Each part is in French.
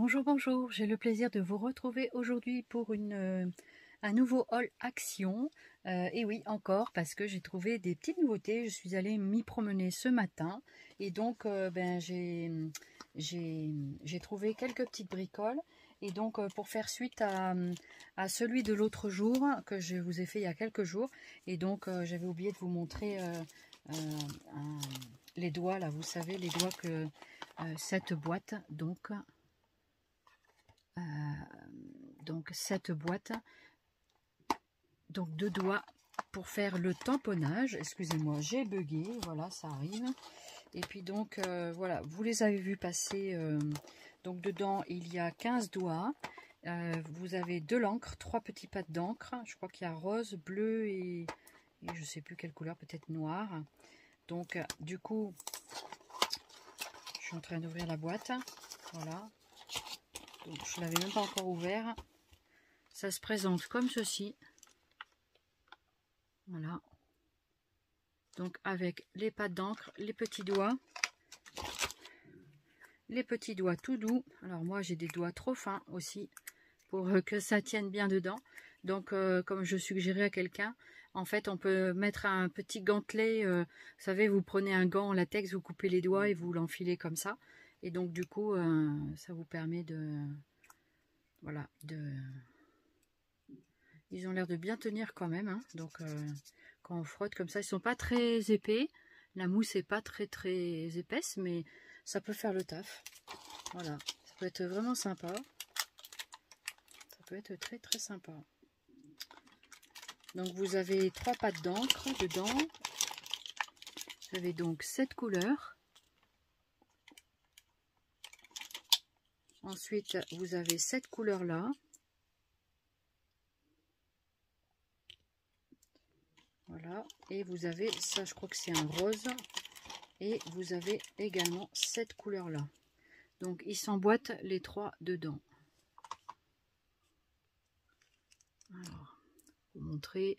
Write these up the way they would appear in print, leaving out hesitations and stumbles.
Bonjour, bonjour, j'ai le plaisir de vous retrouver aujourd'hui pour un nouveau haul action. Et oui, encore, parce que j'ai trouvé des petites nouveautés. Je suis allée m'y promener ce matin et donc j'ai trouvé quelques petites bricoles. Et donc pour faire suite à celui de l'autre jour que je vous ai fait il y a quelques jours. Et donc j'avais oublié de vous montrer les doigts, là, vous savez, les doigts que cette boîte, donc cette boîte, donc 2 doigts pour faire le tamponnage. Excusez-moi, j'ai bugué, voilà, ça arrive. Et puis donc voilà, vous les avez vus passer. Donc dedans il y a 15 doigts. Vous avez de l'encre, 3 petits pattes d'encre. Je crois qu'il y a rose, bleu et je sais plus quelle couleur, peut-être noir. Donc du coup, je suis en train d'ouvrir la boîte. Voilà. Donc, je ne l'avais même pas encore ouvert. Ça se présente comme ceci. Voilà. Donc avec les pattes d'encre, les petits doigts tout doux. Alors moi j'ai des doigts trop fins aussi pour que ça tienne bien dedans. Donc comme je suggérais à quelqu'un, en fait on peut mettre un petit gantelet. Vous savez, vous prenez un gant en latex, vous coupez les doigts et vous l'enfilez comme ça. Et donc du coup ça vous permet de... Voilà, ils ont l'air de bien tenir quand même, hein. Donc quand on frotte comme ça, ils sont pas très épais. La mousse est pas très épaisse, mais ça peut faire le taf. Voilà, ça peut être vraiment sympa. Ça peut être très sympa. Donc vous avez 3 pattes d'encre dedans. Vous avez donc 7 couleurs. Ensuite, vous avez cette couleur là. Voilà, et vous avez ça, je crois que c'est un rose. Et vous avez également cette couleur là. Donc ils s'emboîtent les 3 dedans. Alors, pour vous montrer.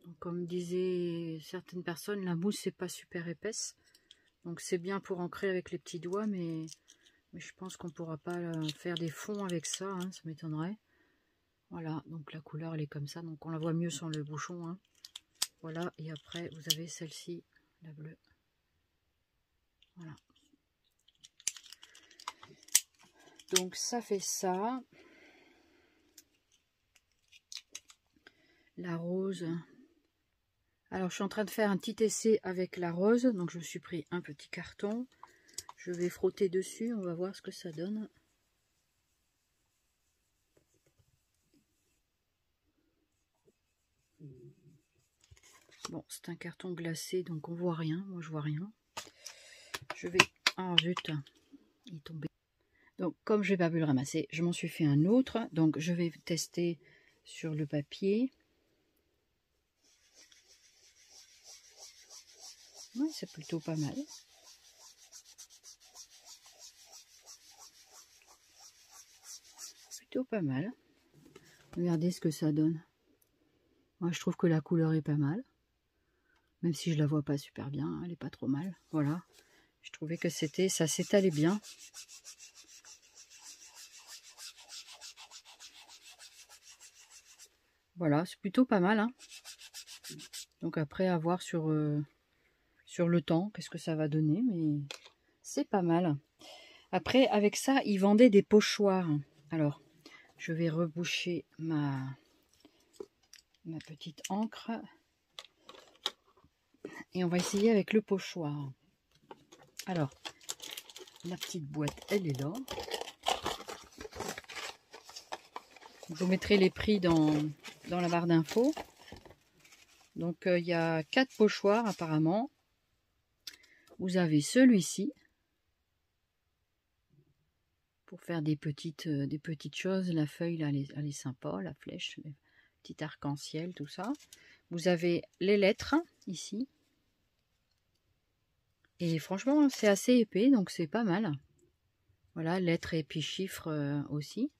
Donc, comme disaient certaines personnes, la mousse c'est pas super épaisse. Donc c'est bien pour ancrer avec les petits doigts, mais je pense qu'on pourra pas faire des fonds avec ça, hein, ça m'étonnerait. Voilà, donc la couleur elle est comme ça, donc on la voit mieux sans le bouchon, hein. Voilà, et après vous avez celle-ci, la bleue. Voilà. Donc ça fait ça. La rose. Alors je suis en train de faire un petit essai avec la rose, donc je me suis pris un petit carton. Je vais frotter dessus, on va voir ce que ça donne. Bon, c'est un carton glacé, donc on voit rien. Moi, je vois rien. Je vais... Ah, zut, il est tombé. Donc, comme je n'ai pas pu le ramasser, je m'en suis fait un autre. Donc, je vais tester sur le papier. Ouais, c'est plutôt pas mal. Plutôt pas mal. Regardez ce que ça donne. Moi, je trouve que la couleur est pas mal. Même si je la vois pas super bien, elle est pas trop mal. Voilà. Je trouvais que ça s'étalait bien. Voilà, c'est plutôt pas mal, hein. Donc après, à voir sur le temps, qu'est-ce que ça va donner, mais c'est pas mal. Après, avec ça, ils vendaient des pochoirs. Alors, je vais reboucher ma petite encre. Et on va essayer avec le pochoir. Alors, la petite boîte, elle est là. Je vous mettrai les prix dans la barre d'infos. Donc, il y a 4 pochoirs apparemment. Vous avez celui-ci. Pour faire des petites choses. La feuille, là, elle est sympa. La flèche, le petit arc-en-ciel, tout ça. Vous avez les lettres, ici. Et franchement, c'est assez épais, donc c'est pas mal. Voilà, lettres et puis chiffres aussi.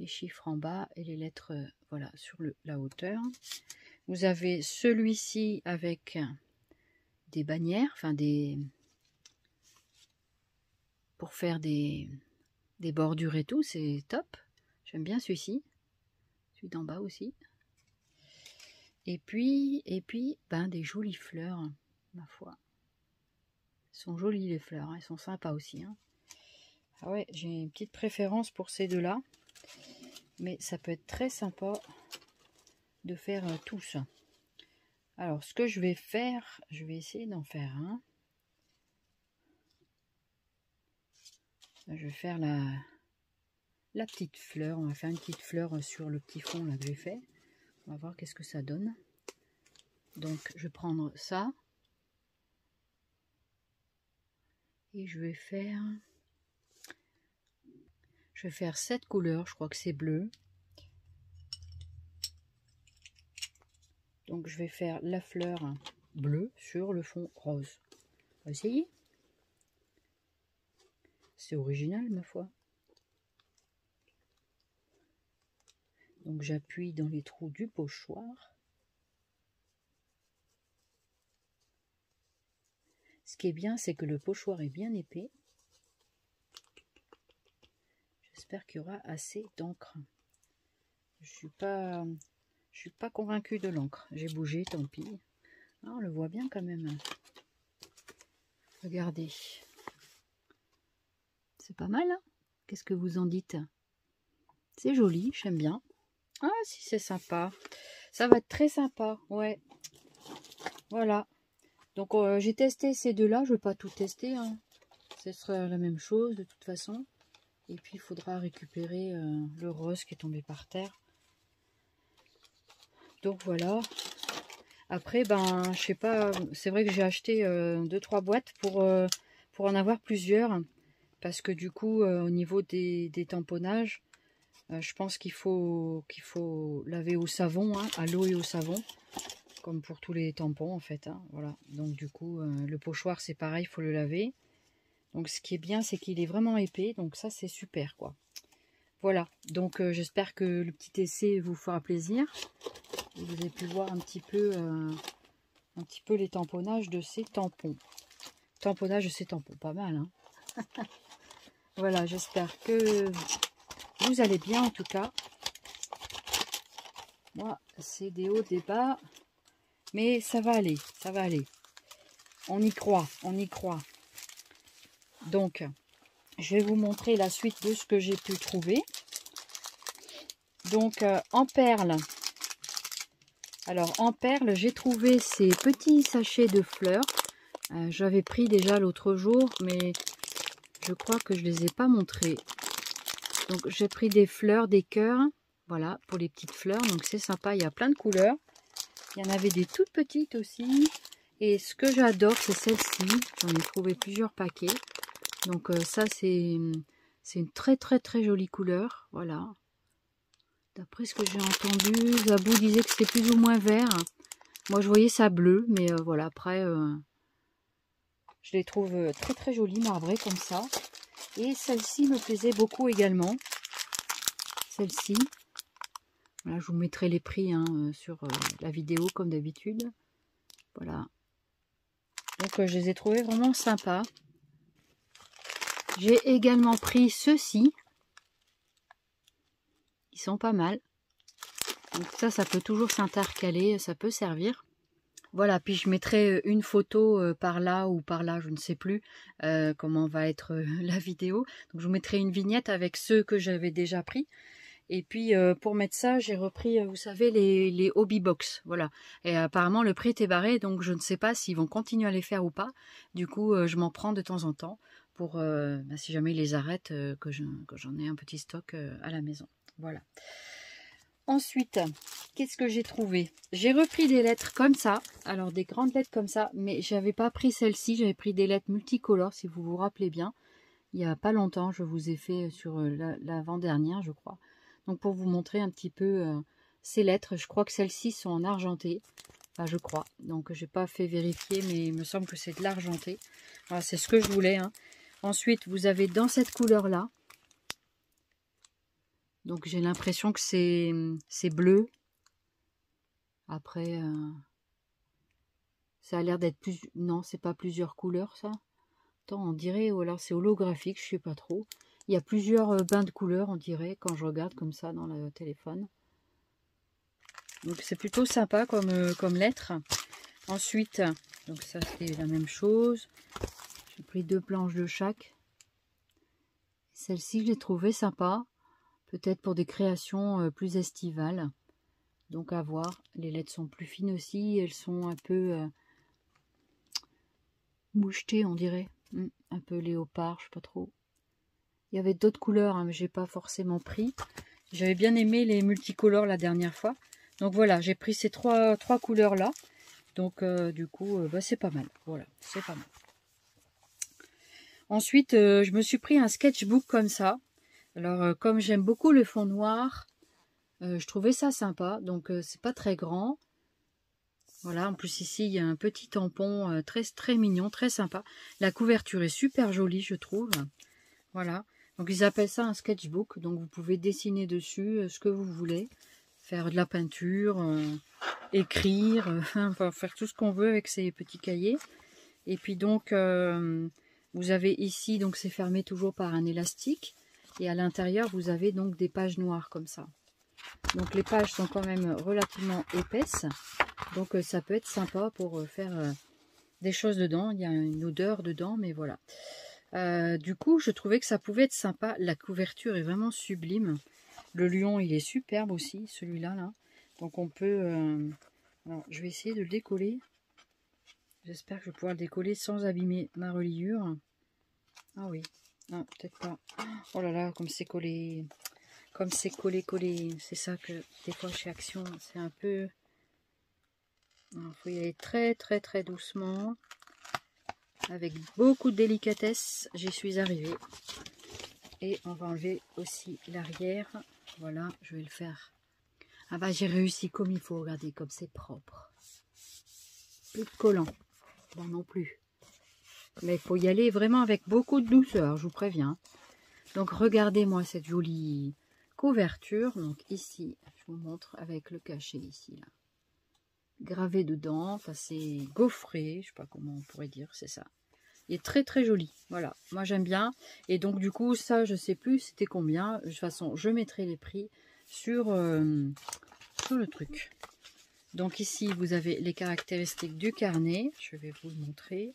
Les chiffres en bas et les lettres, voilà, sur la hauteur. Vous avez celui-ci avec des bannières, enfin des pour faire des bordures et tout, c'est top. J'aime bien celui-ci. Celui d'en bas aussi. Et puis, ben, des jolies fleurs, ma foi. Elles sont jolies les fleurs, hein. Elles sont sympas aussi. Hein. Ah ouais, j'ai une petite préférence pour ces deux-là. Mais ça peut être très sympa de faire tous. Alors, ce que je vais faire, je vais essayer d'en faire un. Je vais faire la petite fleur. On va faire une petite fleur sur le petit fond là que j'ai fait. On va voir qu'est-ce que ça donne. Donc, je vais prendre ça. Et je vais faire 7 couleurs. Je crois que c'est bleu. Donc, je vais faire la fleur bleue sur le fond rose. On va essayer. C'est original, ma foi. Donc j'appuie dans les trous du pochoir. Ce qui est bien, c'est que le pochoir est bien épais. J'espère qu'il y aura assez d'encre. Je suis pas convaincue de l'encre. J'ai bougé, tant pis. Ah, on le voit bien quand même. Regardez. C'est pas mal, hein? Qu'est-ce que vous en dites? C'est joli, j'aime bien. Ah si, c'est sympa. Ça va être très sympa, ouais. Voilà. Donc j'ai testé ces deux-là. Je ne vais pas tout tester. Hein. Ce sera la même chose de toute façon. Et puis il faudra récupérer le rose qui est tombé par terre. Donc voilà. Après, ben, je sais pas. C'est vrai que j'ai acheté 2-3 boîtes pour en avoir plusieurs. Parce que du coup, au niveau des tamponnages, je pense qu'il faut laver au savon, hein, à l'eau et au savon, comme pour tous les tampons en fait. Hein, voilà. Donc du coup, le pochoir c'est pareil, il faut le laver. Donc ce qui est bien, c'est qu'il est vraiment épais, donc ça c'est super quoi. Voilà. Donc j'espère que le petit essai vous fera plaisir. Et vous avez pu voir un petit peu les tamponnages de ces tampons. Tamponnage de ces tampons, pas mal. Hein. Voilà, j'espère que vous allez bien en tout cas. Moi, c'est des hauts, des bas. Mais ça va aller, ça va aller. On y croit, on y croit. Donc, je vais vous montrer la suite de ce que j'ai pu trouver. Donc, en perles. Alors, en perles, j'ai trouvé ces petits sachets de fleurs. J'avais pris déjà l'autre jour, mais je crois que je ne les ai pas montrés. Donc, j'ai pris des fleurs, des cœurs. Voilà, pour les petites fleurs. Donc, c'est sympa, il y a plein de couleurs. Il y en avait des toutes petites aussi. Et ce que j'adore, c'est celle-ci. J'en ai trouvé plusieurs paquets. Donc ça, c'est une très très très jolie couleur. Voilà. D'après ce que j'ai entendu, Zabou disait que c'était plus ou moins vert. Moi, je voyais ça bleu. Mais voilà, après, je les trouve très très jolies, marbrées comme ça. Et celle-ci me plaisait beaucoup également. Celle-ci. Voilà, je vous mettrai les prix hein, sur la vidéo comme d'habitude. Voilà. Donc je les ai trouvés vraiment sympas. J'ai également pris ceux-ci. Ils sont pas mal. Donc ça peut toujours s'intercaler, ça peut servir. Voilà, puis je mettrai une photo par là ou par là, je ne sais plus comment va être la vidéo. Donc je vous mettrai une vignette avec ceux que j'avais déjà pris. Et puis pour mettre ça, j'ai repris, vous savez, les hobby box. Voilà. Et apparemment le prix était barré, donc je ne sais pas s'ils vont continuer à les faire ou pas. Du coup, je m'en prends de temps en temps pour, si jamais ils les arrêtent, que j'en ai un petit stock à la maison. Voilà. Ensuite, qu'est-ce que j'ai trouvé? J'ai repris des lettres comme ça. Alors des grandes lettres comme ça, mais j'avais pas pris celle-ci. J'avais pris des lettres multicolores, si vous vous rappelez bien. Il n'y a pas longtemps, je vous ai fait sur l'avant-dernière, je crois. Donc pour vous montrer un petit peu ces lettres, je crois que celles-ci sont en argenté. Enfin, je crois. Donc je n'ai pas fait vérifier, mais il me semble que c'est de l'argenté. Voilà, c'est ce que je voulais. Hein. Ensuite, vous avez dans cette couleur-là. Donc j'ai l'impression que c'est bleu. Après, ça a l'air d'être plus... Non, c'est pas plusieurs couleurs ça. pourtant on dirait, ou alors c'est holographique, je sais pas trop. Il y a plusieurs bains de couleurs, on dirait, quand je regarde comme ça dans le téléphone. Donc c'est plutôt sympa comme lettre. Ensuite, donc ça c'est la même chose. J'ai pris 2 planches de chaque. Celle-ci, je l'ai trouvée sympa. Peut-être pour des créations plus estivales. Donc à voir. Les lettres sont plus fines aussi. Elles sont un peu mouchetées, on dirait. Un peu léopard, je sais pas trop. Il y avait d'autres couleurs, hein, mais j'ai pas forcément pris. J'avais bien aimé les multicolores la dernière fois. Donc voilà, j'ai pris ces trois couleurs là. Donc du coup, bah, c'est pas mal. Voilà, c'est pas mal. Ensuite, je me suis pris un sketchbook comme ça. Alors, comme j'aime beaucoup le fond noir, je trouvais ça sympa. Donc, c'est pas très grand. Voilà, en plus ici, il y a un petit tampon très mignon, très sympa. La couverture est super jolie, je trouve. Voilà. Donc, ils appellent ça un sketchbook. Donc, vous pouvez dessiner dessus ce que vous voulez. Faire de la peinture, écrire, enfin, faire tout ce qu'on veut avec ces petits cahiers. Et puis donc, vous avez ici, donc c'est fermé toujours par un élastique. Et à l'intérieur, vous avez donc des pages noires comme ça. Donc les pages sont quand même relativement épaisses. Donc ça peut être sympa pour faire des choses dedans. Il y a une odeur dedans, mais voilà. Du coup, je trouvais que ça pouvait être sympa. La couverture est vraiment sublime. Le lion, il est superbe aussi, celui-là. Là. Donc on peut... alors, je vais essayer de le décoller. J'espère que je vais pouvoir le décoller sans abîmer ma reliure. Ah oui. Non, peut-être pas. Oh là là, comme c'est collé. Comme c'est collé. C'est ça que des fois chez Action, c'est un peu... Il faut y aller très doucement. Avec beaucoup de délicatesse, j'y suis arrivée. Et on va enlever aussi l'arrière. Voilà, je vais le faire. Ah bah j'ai réussi comme il faut, regardez comme c'est propre. Plus de collant. Bon, non plus. Mais il faut y aller vraiment avec beaucoup de douceur, je vous préviens. Donc regardez-moi cette jolie couverture. Donc ici, je vous montre avec le cachet ici. Là. Gravé dedans, enfin c'est gaufré, je sais pas comment on pourrait dire, c'est ça. Il est très joli, voilà, moi j'aime bien. Et donc du coup, ça je sais plus c'était combien. De toute façon, je mettrai les prix sur le truc. Donc ici, vous avez les caractéristiques du carnet. Je vais vous le montrer.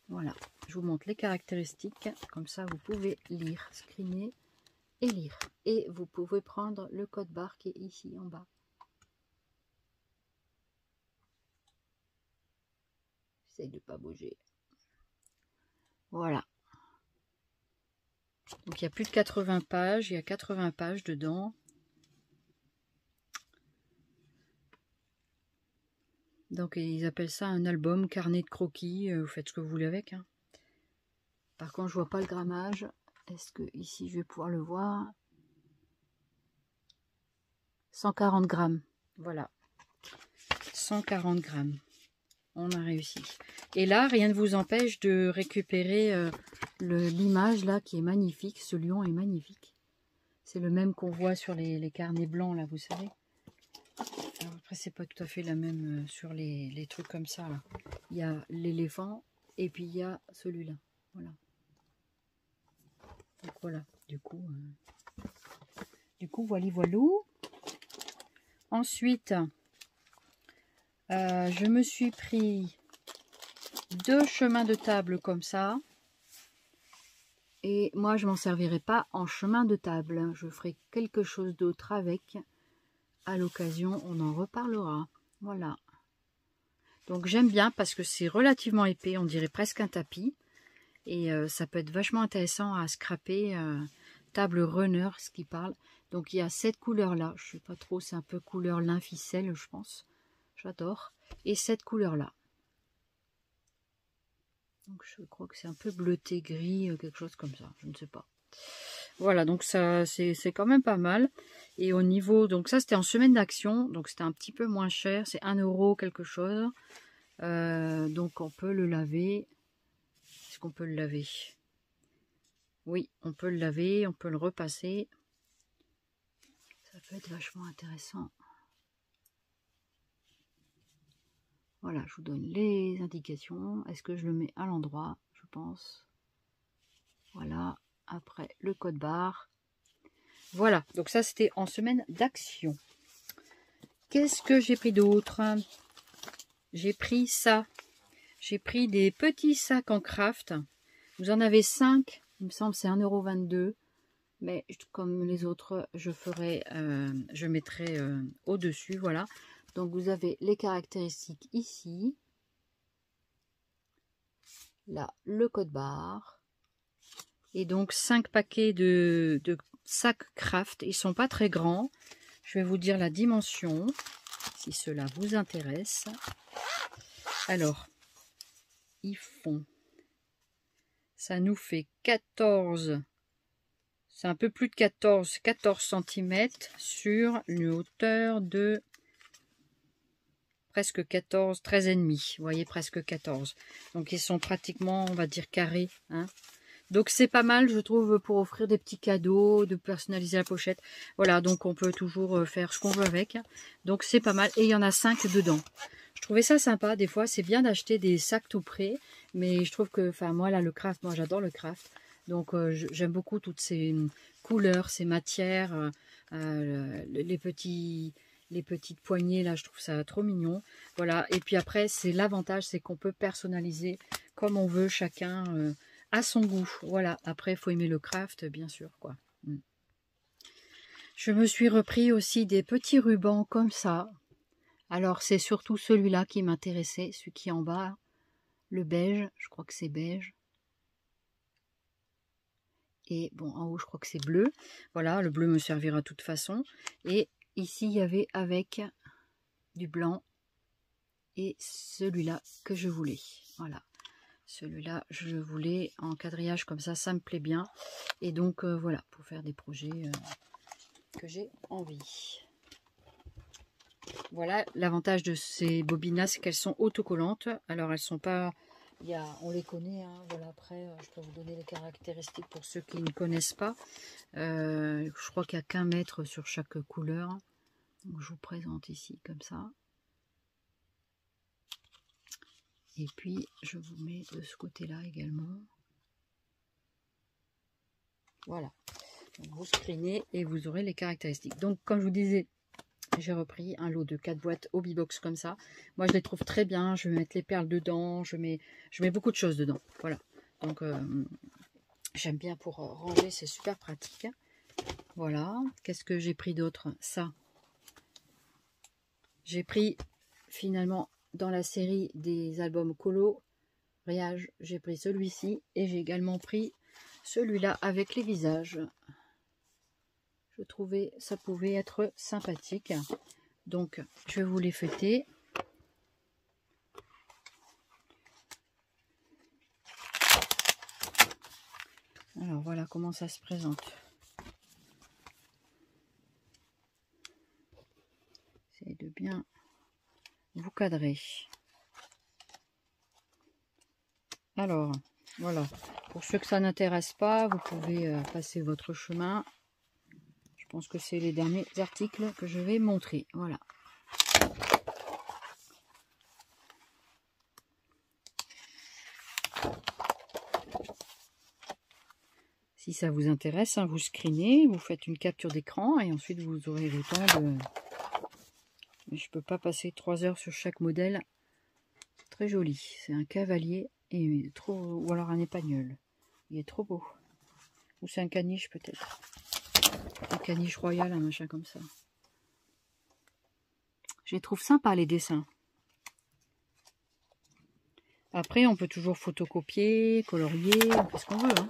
Voilà, je vous montre les caractéristiques. Comme ça, vous pouvez lire, screener et lire. Et vous pouvez prendre le code barre qui est ici en bas. J'essaie de ne pas bouger. Voilà. Donc il y a plus de 80 pages. Il y a 80 pages dedans. Donc ils appellent ça un album, carnet de croquis. Vous faites ce que vous voulez avec. Hein. Par contre, je vois pas le grammage. Est-ce que ici je vais pouvoir le voir? 140 grammes. Voilà. 140 grammes. On a réussi. Et là, rien ne vous empêche de récupérer l'image là qui est magnifique. Ce lion est magnifique. C'est le même qu'on voit sur les carnets blancs là, vous savez. Alors après, c'est pas tout à fait la même sur les trucs comme ça. Là. Il y a l'éléphant et puis il y a celui-là. Voilà. Donc voilà. Du coup, voilou. Ensuite, je me suis pris 2 chemins de table comme ça. Et moi, je m'en servirai pas en chemin de table. Je ferai quelque chose d'autre avec. À l'occasion, on en reparlera. Voilà. Donc j'aime bien parce que c'est relativement épais. On dirait presque un tapis. Et ça peut être vachement intéressant à scraper. Table runner, ce qui parle. Donc il y a cette couleur-là. Je sais pas trop, c'est un peu couleur lin ficelle, je pense. J'adore. Et cette couleur-là. Donc je crois que c'est un peu bleuté gris, quelque chose comme ça, je ne sais pas. Voilà, donc ça c'est quand même pas mal. Et au niveau, donc ça c'était en semaine d'action, donc c'était un petit peu moins cher, c'est 1 € quelque chose. Donc on peut le laver. Est-ce qu'on peut le laver? Oui, on peut le laver, on peut le repasser. Ça peut être vachement intéressant. Voilà, je vous donne les indications. Est-ce que je le mets à l'endroit? Je pense. Voilà, après le code barre. Voilà, donc ça c'était en semaine d'action. Qu'est-ce que j'ai pris d'autre? J'ai pris ça. J'ai pris des petits sacs en craft. Vous en avez 5. Il me semble c'est 1,22 €. Mais comme les autres, je mettrai au-dessus. Voilà. Donc vous avez les caractéristiques ici. Là, le code barre. Et donc 5 paquets de sacs craft. Ils sont pas très grands. Je vais vous dire la dimension, si cela vous intéresse. Alors, ils font, ça nous fait 14, c'est un peu plus de 14 cm sur une hauteur de presque 14, 13,5. Vous voyez, presque 14. Donc, ils sont pratiquement, on va dire, carrés, hein. Donc c'est pas mal, je trouve, pour offrir des petits cadeaux, de personnaliser la pochette. Voilà, donc on peut toujours faire ce qu'on veut avec. Donc c'est pas mal. Et il y en a 5 dedans. Je trouvais ça sympa. Des fois, c'est bien d'acheter des sacs tout prêts. Mais je trouve que, enfin moi là, le craft, moi j'adore le craft. Donc j'aime beaucoup toutes ces couleurs, ces matières, les petites poignées là, je trouve ça trop mignon. Voilà, et puis après, c'est l'avantage, c'est qu'on peut personnaliser comme on veut, chacun à son goût. Voilà, après il faut aimer le craft bien sûr quoi. Je me suis repris aussi des petits rubans comme ça. Alors c'est surtout celui-là qui m'intéressait, celui qui est en bas, le beige, je crois que c'est beige. Et bon, en haut je crois que c'est bleu. Voilà, le bleu me servira de toute façon. Et ici il y avait avec du blanc et celui-là que je voulais. Voilà. Celui-là, je voulais en quadrillage comme ça me plaît bien. Et donc, voilà, pour faire des projets que j'ai envie. Voilà, l'avantage de ces bobines-là, c'est qu'elles sont autocollantes. Alors, elles sont pas... on les connaît, hein, voilà, après, je peux vous donner les caractéristiques pour ceux qui ne connaissent pas. Je crois qu'il n'y a qu'un mètre sur chaque couleur. Donc, je vous présente ici, comme ça. Et puis, je vous mets de ce côté-là également. Voilà. Donc, vous screenez et vous aurez les caractéristiques. Donc, comme je vous disais, j'ai repris un lot de 4 boîtes Hobbybox comme ça. Moi, je les trouve très bien. Je vais mettre les perles dedans. Je mets beaucoup de choses dedans. Voilà. Donc, j'aime bien pour ranger. C'est super pratique. Voilà. Qu'est-ce que j'ai pris d'autre? Ça. J'ai pris finalement... dans la série des albums coloriage, j'ai pris celui-ci et j'ai également pris celui-là avec les visages. Je trouvais ça pouvait être sympathique. Donc, je vais vous les fêter. Alors, voilà comment ça se présente. C'est de bien vous cadrer. Alors, voilà. Pour ceux que ça n'intéresse pas, vous pouvez passer votre chemin. Je pense que c'est les derniers articles que je vais montrer. Voilà. Si ça vous intéresse, hein, vous screenez, vous faites une capture d'écran et ensuite vous aurez le temps de... Mais je peux pas passer 3 heures sur chaque modèle. Très joli. C'est un cavalier et trop, ou alors un épagnol. Il est trop beau. Ou c'est un caniche peut-être. Un caniche royal, un machin comme ça. Je les trouve sympas les dessins. Après, on peut toujours photocopier, colorier, on fait ce qu'on veut. Hein.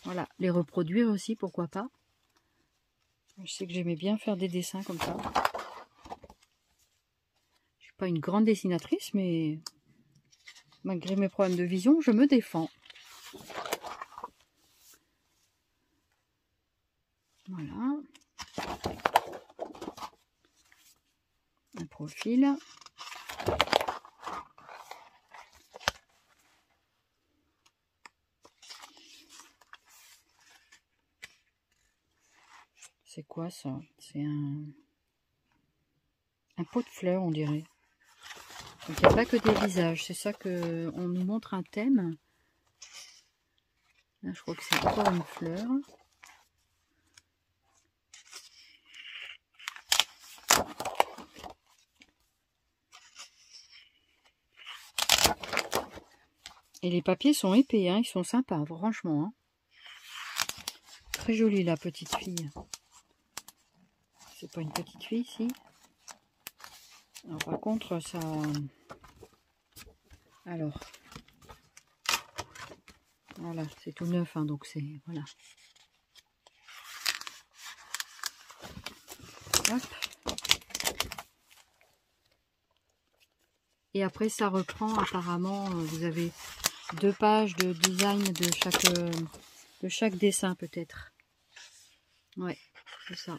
Voilà, les reproduire aussi, pourquoi pas. Je sais que j'aimais bien faire des dessins comme ça. Je suis pas une grande dessinatrice, mais malgré mes problèmes de vision, je me défends. Voilà. Un profil. C'est quoi ça? C'est un pot de fleurs, on dirait. Donc il n'y a pas que des visages. C'est ça que on nous montre un thème. Là, je crois que c'est encore une fleur. Et les papiers sont épais, hein, ils sont sympas, franchement. Hein. Très jolie la petite fille. C'est pas une petite fille, si. Alors, par contre, ça... Alors... Voilà, c'est tout neuf, hein, donc c'est... Voilà. Hop. Et après, ça reprend, apparemment, vous avez 2 pages de design de chaque dessin, peut-être. Ouais, c'est ça.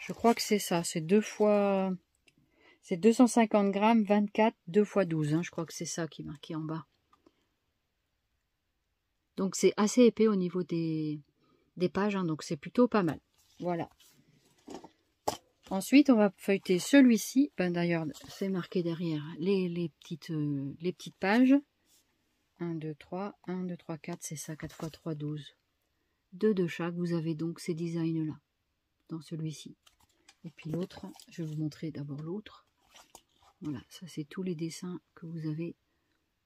Je crois que c'est ça, c'est 2 fois... C'est 250 grammes, 24, 2 x 12. Hein, je crois que c'est ça qui est marqué en bas. Donc c'est assez épais au niveau des pages, hein, donc c'est plutôt pas mal. Voilà. Ensuite, on va feuilleter celui-ci. Ben, d'ailleurs, c'est marqué derrière les petites pages. 1, 2, 3, 1, 2, 3, 4, c'est ça, 4 x 3, 12. 2 de chaque, vous avez donc ces designs-là, dans celui-ci. Et puis l'autre, je vais vous montrer d'abord l'autre. Voilà, ça c'est tous les dessins que vous avez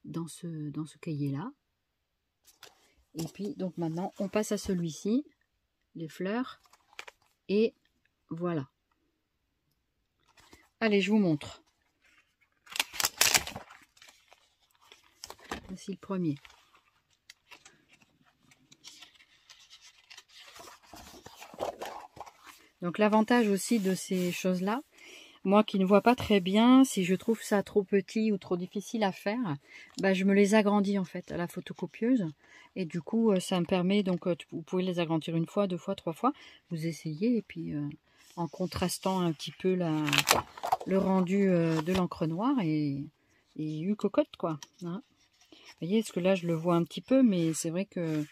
dans ce cahier-là. Et puis, donc maintenant, on passe à celui-ci, les fleurs. Et voilà. Allez, je vous montre. Voici le premier. Donc l'avantage aussi de ces choses-là, moi qui ne vois pas très bien, si je trouve ça trop petit ou trop difficile à faire, bah, je me les agrandis en fait à la photocopieuse. Et du coup, ça me permet, donc vous pouvez les agrandir 1 fois, 2 fois, 3 fois. Vous essayez et puis en contrastant un petit peu le rendu de l'encre noire et cocotte quoi. Hein. Vous voyez, parce que là je le vois un petit peu, mais c'est vrai que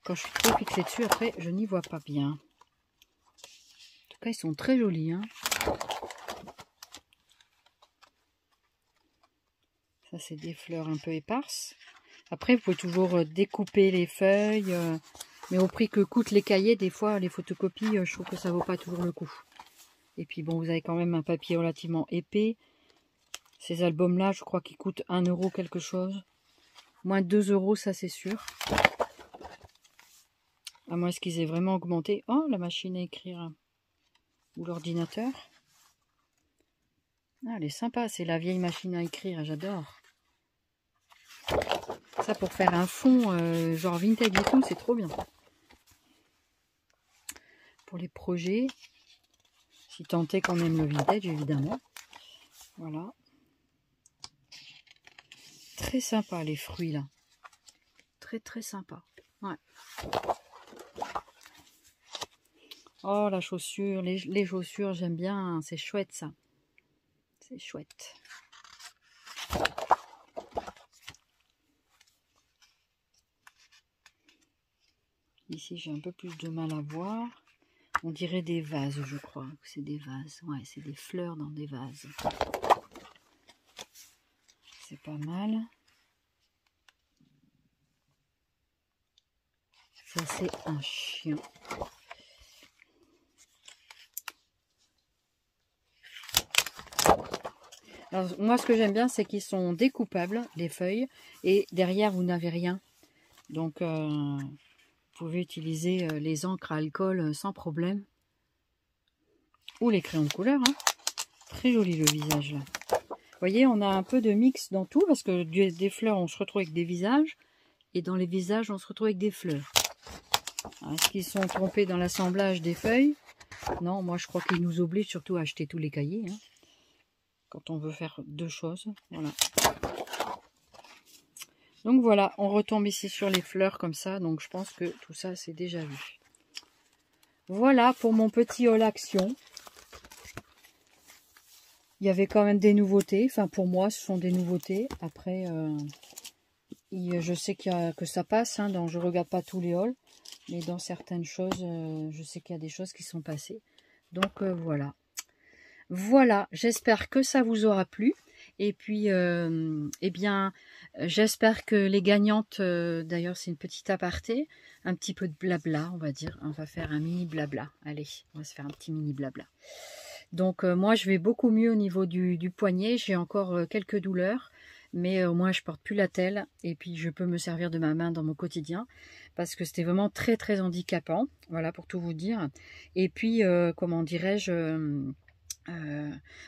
quand je suis trop fixée dessus, après je n'y vois pas bien. En tout cas, ils sont très jolis. Hein. Ça, c'est des fleurs un peu éparses. Après, vous pouvez toujours découper les feuilles. Mais au prix que coûtent les cahiers, des fois, les photocopies, je trouve que ça vaut pas toujours le coup. Et puis, bon, vous avez quand même un papier relativement épais. Ces albums-là, je crois qu'ils coûtent 1 € quelque chose. Moins 2 €, ça, c'est sûr. À moins qu'ils aient vraiment augmenté. Oh, la machine à écrire. Ou l'ordinateur. Ah, elle est sympa, c'est la vieille machine à écrire, j'adore. Ça pour faire un fond genre vintage et tout, c'est trop bien. Pour les projets, si tant est qu'on aime le vintage évidemment. Voilà. Très sympa les fruits là. Très très sympa. Ouais. Oh la chaussure, les chaussures j'aime bien, c'est chouette ça. C'est chouette. Ici, j'ai un peu plus de mal à voir. On dirait des vases, je crois. C'est des vases. Ouais, c'est des fleurs dans des vases. C'est pas mal. Ça, c'est un chien. Alors, moi, ce que j'aime bien, c'est qu'ils sont découpables, les feuilles. Et derrière, vous n'avez rien. Donc, vous pouvez utiliser les encres à alcool sans problème. Ou les crayons de couleur. Hein. Très joli le visage là. Vous voyez, on a un peu de mix dans tout. Parce que des fleurs, on se retrouve avec des visages. Et dans les visages, on se retrouve avec des fleurs. Est-ce qu'ils sont trompés dans l'assemblage des feuilles? Non, moi je crois qu'ils nous obligent surtout à acheter tous les cahiers. Hein, quand on veut faire 2 choses. Voilà. Donc voilà, on retombe ici sur les fleurs comme ça. Donc je pense que tout ça c'est déjà vu. Voilà pour mon petit haul action. Il y avait quand même des nouveautés. Enfin pour moi ce sont des nouveautés. Après je sais que ça passe. Hein, donc je regarde pas tous les hauls. Mais dans certaines choses, je sais qu'il y a des choses qui sont passées. Donc voilà. Voilà, j'espère que ça vous aura plu. Et puis, eh bien, j'espère que les gagnantes, d'ailleurs c'est une petite aparté, un petit peu de blabla, on va dire. On va faire un mini blabla. Allez, on va se faire un petit mini blabla. Donc, moi, je vais beaucoup mieux au niveau du poignet. J'ai encore quelques douleurs, mais au moins, je porte plus la telle. Et puis, je peux me servir de ma main dans mon quotidien, parce que c'était vraiment très, très handicapant. Voilà, pour tout vous dire. Et puis, comment dirais-je...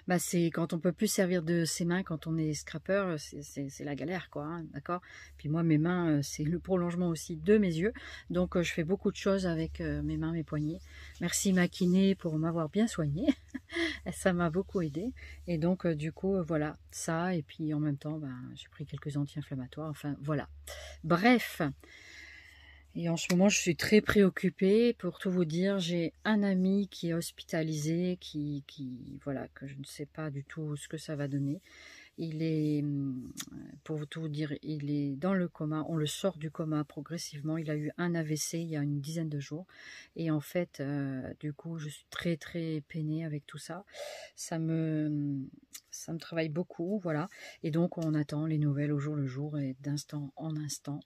bah c'est quand on peut plus servir de ses mains quand on est scrapper, c'est la galère quoi, hein, d'accord. Puis moi mes mains c'est le prolongement aussi de mes yeux, donc je fais beaucoup de choses avec mes mains, mes poignets. Merci ma kiné pour m'avoir bien soigné, ça m'a beaucoup aidé. Et donc du coup voilà ça, et puis en même temps ben, j'ai pris quelques anti-inflammatoires, enfin voilà. Bref. Et en ce moment, je suis très préoccupée. Pour tout vous dire, j'ai un ami qui est hospitalisé, voilà, que je ne sais pas du tout ce que ça va donner. Il est, pour tout vous dire, il est dans le coma. On le sort du coma progressivement. Il a eu un AVC il y a une dizaine de jours. Et en fait, du coup, je suis très, très peinée avec tout ça. Ça me travaille beaucoup, voilà. Et donc, on attend les nouvelles au jour le jour et d'instant en instant.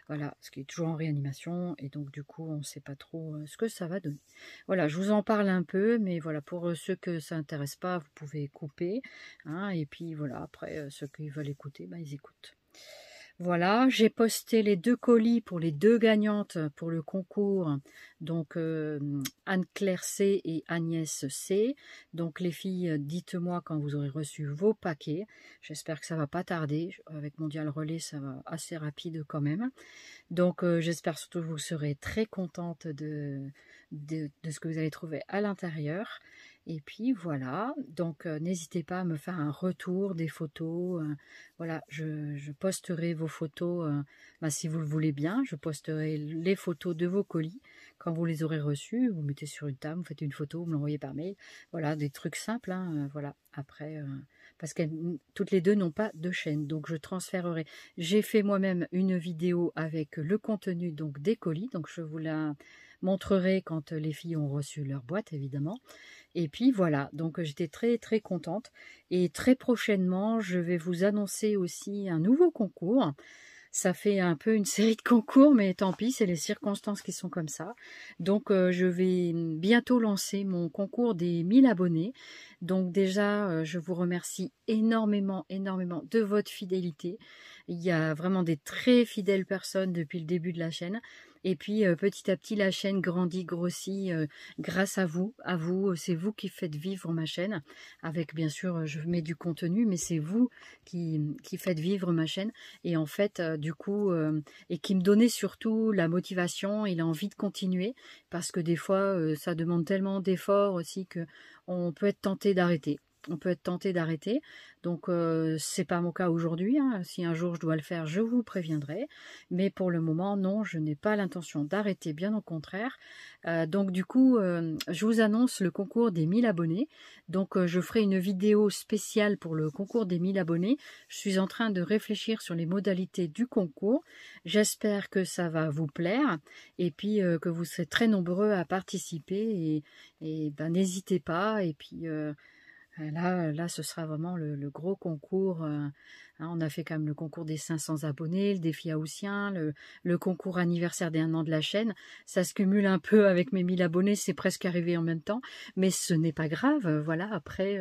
Voilà, ce qui est toujours en réanimation. Et donc, du coup, on ne sait pas trop ce que ça va donner. Voilà, je vous en parle un peu. Mais voilà, pour ceux que ça n'intéresse pas, vous pouvez couper. Hein, et puis, voilà, après, ceux qui veulent écouter, ben, ils écoutent. Voilà, j'ai posté les 2 colis pour les 2 gagnantes pour le concours, donc Anne-Claire C et Agnès C. Donc les filles, dites-moi quand vous aurez reçu vos paquets. J'espère que ça va pas tarder. Avec Mondial Relais, ça va assez rapide quand même. Donc j'espère surtout que vous serez très contente de ce que vous allez trouver à l'intérieur. Et puis voilà, donc n'hésitez pas à me faire un retour des photos. Voilà, je posterai vos photos, bah, si vous le voulez bien. Je posterai les photos de vos colis quand vous les aurez reçus. Vous mettez sur une table, vous faites une photo, vous me l'envoyez par mail. Voilà, des trucs simples. Hein, voilà, après, parce que toutes les deux n'ont pas de chaîne, donc je transférerai. J'ai fait moi-même une vidéo avec le contenu donc des colis, donc je vous la montrerai quand les filles ont reçu leur boîte évidemment. Et puis voilà, donc j'étais très très contente. Et très prochainement, je vais vous annoncer aussi un nouveau concours. Ça fait un peu une série de concours, mais tant pis, c'est les circonstances qui sont comme ça. Donc je vais bientôt lancer mon concours des 1000 abonnés. Donc déjà, je vous remercie énormément, énormément de votre fidélité. Il y a vraiment des très fidèles personnes depuis le début de la chaîne. Et puis petit à petit, la chaîne grandit, grossit grâce à vous. C'est vous qui faites vivre ma chaîne. Avec bien sûr, je mets du contenu, mais c'est vous qui faites vivre ma chaîne. Et en fait, du coup, et qui me donnait surtout la motivation et l'envie de continuer. Parce que des fois, ça demande tellement d'efforts aussi que on peut être tenté d'arrêter. On peut être tenté d'arrêter. Donc, c'est pas mon cas aujourd'hui. Hein. Si un jour je dois le faire, je vous préviendrai. Mais pour le moment, non, je n'ai pas l'intention d'arrêter, bien au contraire. Donc, du coup, je vous annonce le concours des 1000 abonnés. Donc, je ferai une vidéo spéciale pour le concours des 1000 abonnés. Je suis en train de réfléchir sur les modalités du concours. J'espère que ça va vous plaire. Et puis, que vous serez très nombreux à participer. Et ben, n'hésitez pas. Et puis... Là, ce sera vraiment le gros concours. Hein, on a fait quand même le concours des 500 abonnés, le défi haussien, le concours anniversaire des 1 an de la chaîne. Ça se cumule un peu avec mes 1000 abonnés, c'est presque arrivé en même temps. Mais ce n'est pas grave. Voilà, après,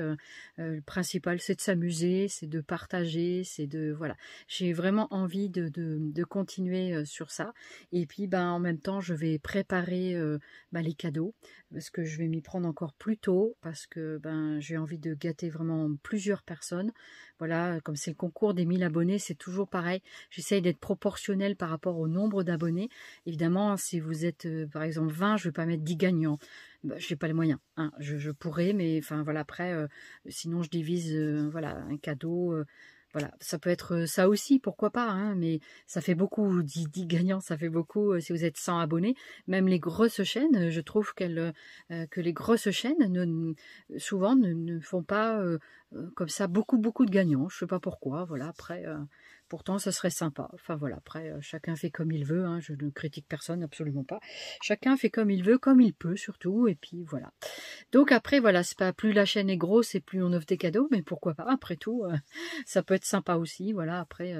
le principal, c'est de s'amuser, c'est de partager, c'est de... Voilà, j'ai vraiment envie de continuer sur ça. Et puis, ben, en même temps, je vais préparer ben, les cadeaux. Parce que je vais m'y prendre encore plus tôt, parce que ben, j'ai envie de gâter vraiment plusieurs personnes. Voilà, comme c'est le concours des 1000 abonnés, c'est toujours pareil. J'essaye d'être proportionnelle par rapport au nombre d'abonnés. Évidemment, si vous êtes par exemple 20, je ne vais pas mettre 10 gagnants. Ben, je n'ai pas les moyens. Hein. Je pourrais, mais enfin voilà, après, sinon je divise voilà, un cadeau. Voilà, ça peut être ça aussi, pourquoi pas, hein, mais ça fait beaucoup, 10 gagnants, ça fait beaucoup si vous êtes 100 abonnés. Même les grosses chaînes, je trouve que les grosses chaînes, souvent, ne font pas comme ça beaucoup de gagnants. Je ne sais pas pourquoi, voilà, après, Pourtant, ça serait sympa. Enfin voilà, après, chacun fait comme il veut, hein, je ne critique personne, absolument pas. Chacun fait comme il veut, comme il peut surtout, et puis voilà. Donc après, voilà, c'est pas plus la chaîne est grosse et plus on offre des cadeaux, mais pourquoi pas, après tout, ça peut être sympa aussi, voilà, après,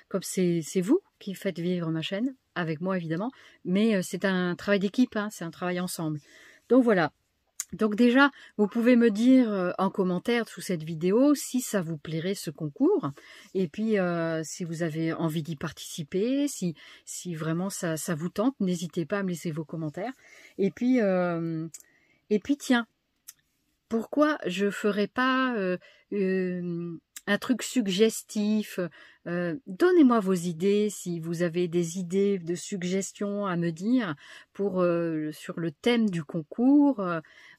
comme c'est vous qui faites vivre ma chaîne, avec moi évidemment, mais c'est un travail d'équipe, hein, c'est un travail ensemble. Donc voilà. Donc déjà, vous pouvez me dire en commentaire sous cette vidéo si ça vous plairait ce concours, et puis si vous avez envie d'y participer, si vraiment ça vous tente, n'hésitez pas à me laisser vos commentaires. Et puis tiens, pourquoi je ferais pas un truc suggestif? Donnez-moi vos idées, si vous avez des idées de suggestions à me dire pour sur le thème du concours.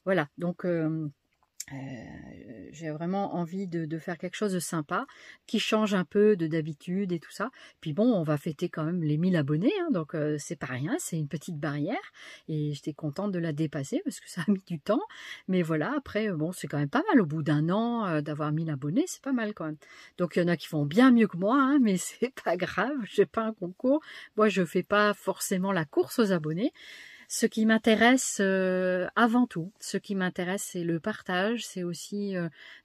Voilà, donc j'ai vraiment envie de faire quelque chose de sympa, qui change un peu de d'habitude et tout ça. Puis bon, on va fêter quand même les 1000 abonnés, hein, donc c'est pas rien, c'est une petite barrière. Et j'étais contente de la dépasser parce que ça a mis du temps. Mais voilà, après, bon, c'est quand même pas mal. Au bout d'un an, d'avoir 1000 abonnés, c'est pas mal quand même. Donc il y en a qui font bien mieux que moi, hein, mais c'est pas grave, je fais pas un concours. Moi, je fais pas forcément la course aux abonnés. Ce qui m'intéresse avant tout, ce qui m'intéresse, c'est le partage, c'est aussi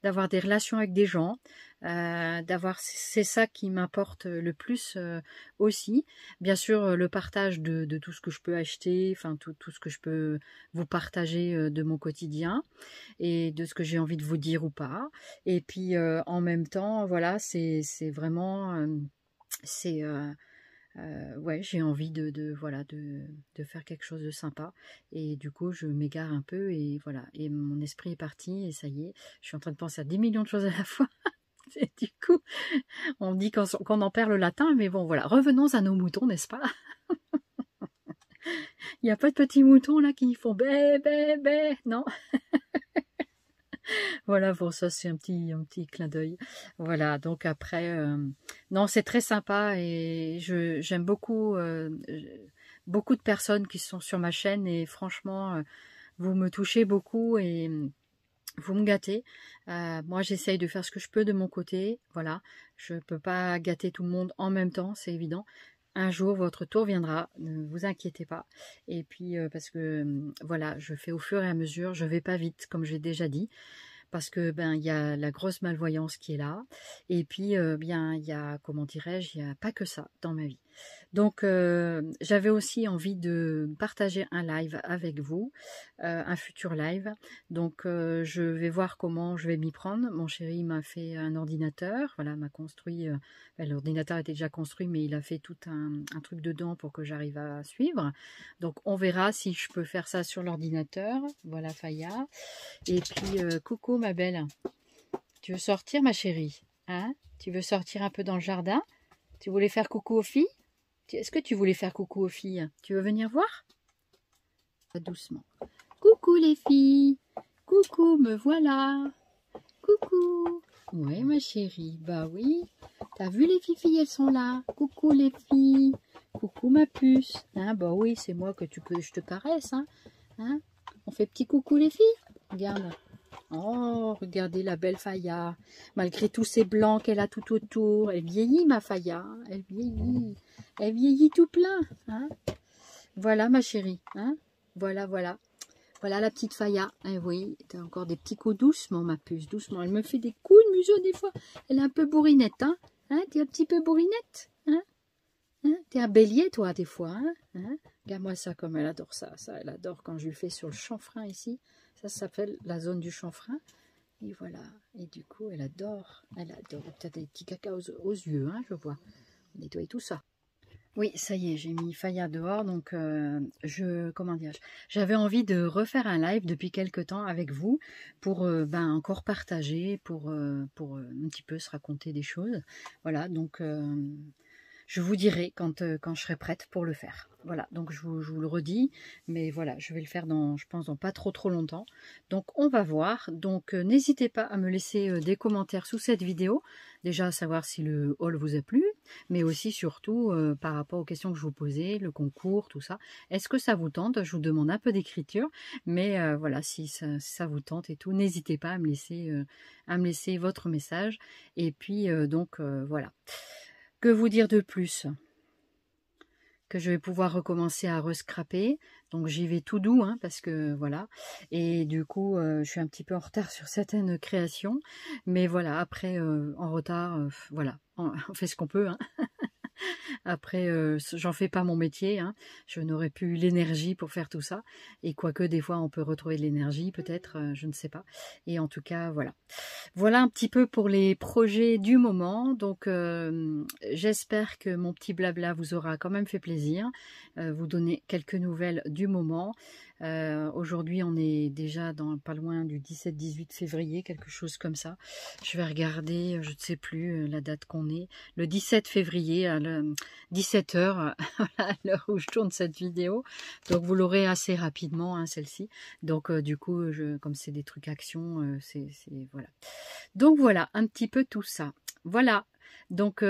d'avoir des relations avec des gens, c'est ça qui m'importe le plus aussi. Bien sûr, le partage de tout ce que je peux acheter, enfin tout ce que je peux vous partager de mon quotidien et de ce que j'ai envie de vous dire ou pas. Et puis en même temps, voilà, c'est vraiment ouais, j'ai envie voilà de faire quelque chose de sympa, et du coup je m'égare un peu et voilà, et mon esprit est parti et ça y est, je suis en train de penser à 10 millions de choses à la fois. Et du coup, on dit qu'on en perd le latin, mais bon voilà, revenons à nos moutons, n'est-ce pas? Il n'y a pas de petits moutons là qui font bé bé bé, non? Voilà, bon, ça c'est un petit clin d'œil. Voilà, donc après, non, c'est très sympa et j'aime beaucoup beaucoup de personnes qui sont sur ma chaîne, et franchement, vous me touchez beaucoup et vous me gâtez. Moi, j'essaye de faire ce que je peux de mon côté. Voilà, je peux pas gâter tout le monde en même temps, c'est évident. Un jour, votre tour viendra, ne vous inquiétez pas. Et puis, parce que, voilà, je fais au fur et à mesure, je vais pas vite, comme j'ai déjà dit, parce que ben il y a la grosse malvoyance qui est là, et puis bien il y a, comment dirais-je, il n'y a pas que ça dans ma vie. Donc j'avais aussi envie de partager un live avec vous, un futur live. Donc je vais voir comment je vais m'y prendre. Mon chéri m'a fait un ordinateur, voilà, m'a construit, l'ordinateur était déjà construit, mais il a fait tout un truc dedans pour que j'arrive à suivre. Donc on verra si je peux faire ça sur l'ordinateur. Voilà Faya. Et puis, coucou ma belle, tu veux sortir ma chérie, hein? Tu veux sortir un peu dans le jardin? Tu voulais faire coucou aux filles? Est-ce que tu voulais faire coucou aux filles? Tu veux venir voir? Doucement. Coucou les filles, coucou, me voilà. Coucou. Oui ma chérie, bah oui. T'as vu les filles, elles sont là. Coucou les filles, coucou ma puce. Hein, bah oui, c'est moi que je te caresse, hein? Hein? On fait petit coucou les filles? Regarde. Oh, regardez la belle Faya. Malgré tous ces blancs qu'elle a tout autour. Elle vieillit, ma Faya. Elle vieillit. Elle vieillit tout plein. Hein? Voilà, ma chérie. Hein? Voilà, voilà. Voilà la petite Faya. Eh oui, t'as encore des petits coups doucement, ma puce. Doucement. Elle me fait des coups de museau des fois. Elle est un peu bourrinette. Hein? Hein? T'es un petit peu bourrinette. Hein? Hein? T'es un bélier, toi, des fois. Hein? Hein? Regarde-moi ça, comme elle adore ça. Ça, elle adore quand je lui fais sur le chanfrein ici. Ça s'appelle la zone du chanfrein. Et voilà. Et du coup, elle adore. Elle adore. Tu as des petits caca aux yeux, hein, je vois. On nettoie tout ça. Oui, ça y est, j'ai mis Faya dehors. Donc, comment dire, j'avais envie de refaire un live depuis quelques temps avec vous pour encore partager, pour un petit peu se raconter des choses. Voilà, donc je vous dirai quand je serai prête pour le faire. Voilà, donc je vous le redis, mais voilà, je vais le faire je pense, dans pas trop longtemps. Donc on va voir. Donc n'hésitez pas à me laisser des commentaires sous cette vidéo, déjà à savoir si le haul vous a plu, mais aussi surtout par rapport aux questions que je vous posais, le concours, tout ça. Est-ce que ça vous tente? Je vous demande un peu d'écriture, mais voilà, si ça vous tente et tout, n'hésitez pas à me laisser votre message. Et puis donc voilà. Que vous dire de plus? Que je vais pouvoir recommencer à rescraper. Donc j'y vais tout doux, hein, parce que voilà. Et du coup, je suis un petit peu en retard sur certaines créations. Mais voilà, après, en retard, voilà, on fait ce qu'on peut, hein. Après, j'en fais pas mon métier, hein. Je n'aurais plus l'énergie pour faire tout ça. Et quoique des fois on peut retrouver de l'énergie, peut-être, je ne sais pas. Et en tout cas, voilà. Voilà un petit peu pour les projets du moment. Donc j'espère que mon petit blabla vous aura quand même fait plaisir. Vous donner quelques nouvelles du moment. Aujourd'hui on est déjà dans pas loin du 17-18 février, quelque chose comme ça. Je vais regarder, je ne sais plus la date qu'on est. Le 17 février à 17 h à l'heure où je tourne cette vidéo. Donc vous l'aurez assez rapidement, hein, celle-ci. Donc du coup, comme c'est des trucs action, c'est voilà. Donc voilà, un petit peu tout ça. Voilà, donc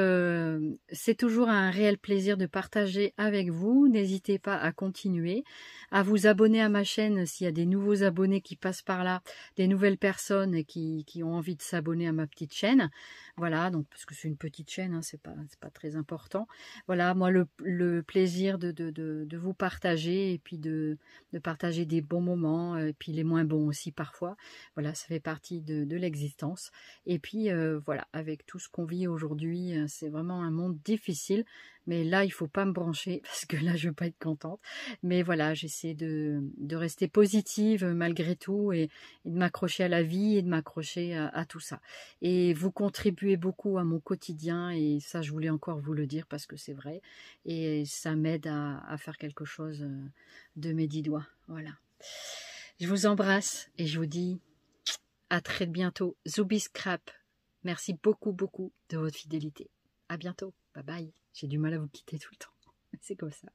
c'est toujours un réel plaisir de partager avec vous. N'hésitez pas à continuer, à vous abonner à ma chaîne s'il y a des nouveaux abonnés qui passent par là, des nouvelles personnes qui ont envie de s'abonner à ma petite chaîne. Voilà, donc parce que c'est une petite chaîne, hein, c'est pas très important. Voilà, moi le plaisir de vous partager et puis de partager des bons moments et puis les moins bons aussi parfois. Voilà, ça fait partie de l'existence. Et puis voilà, avec tout ce qu'on vit aujourd'hui, c'est vraiment un monde difficile. Mais là, il faut pas me brancher parce que là, je vais pas être contente. Mais voilà, j'essaie de rester positive malgré tout et de m'accrocher à la vie et de m'accrocher à tout ça. Et vous contribuez beaucoup à mon quotidien et ça, je voulais encore vous le dire parce que c'est vrai. Et ça m'aide à faire quelque chose de mes 10 doigts. Voilà. Je vous embrasse et je vous dis à très bientôt. Zubi Scrap. Merci beaucoup, beaucoup de votre fidélité. À bientôt. Bye bye. J'ai du mal à vous quitter tout le temps. C'est comme ça.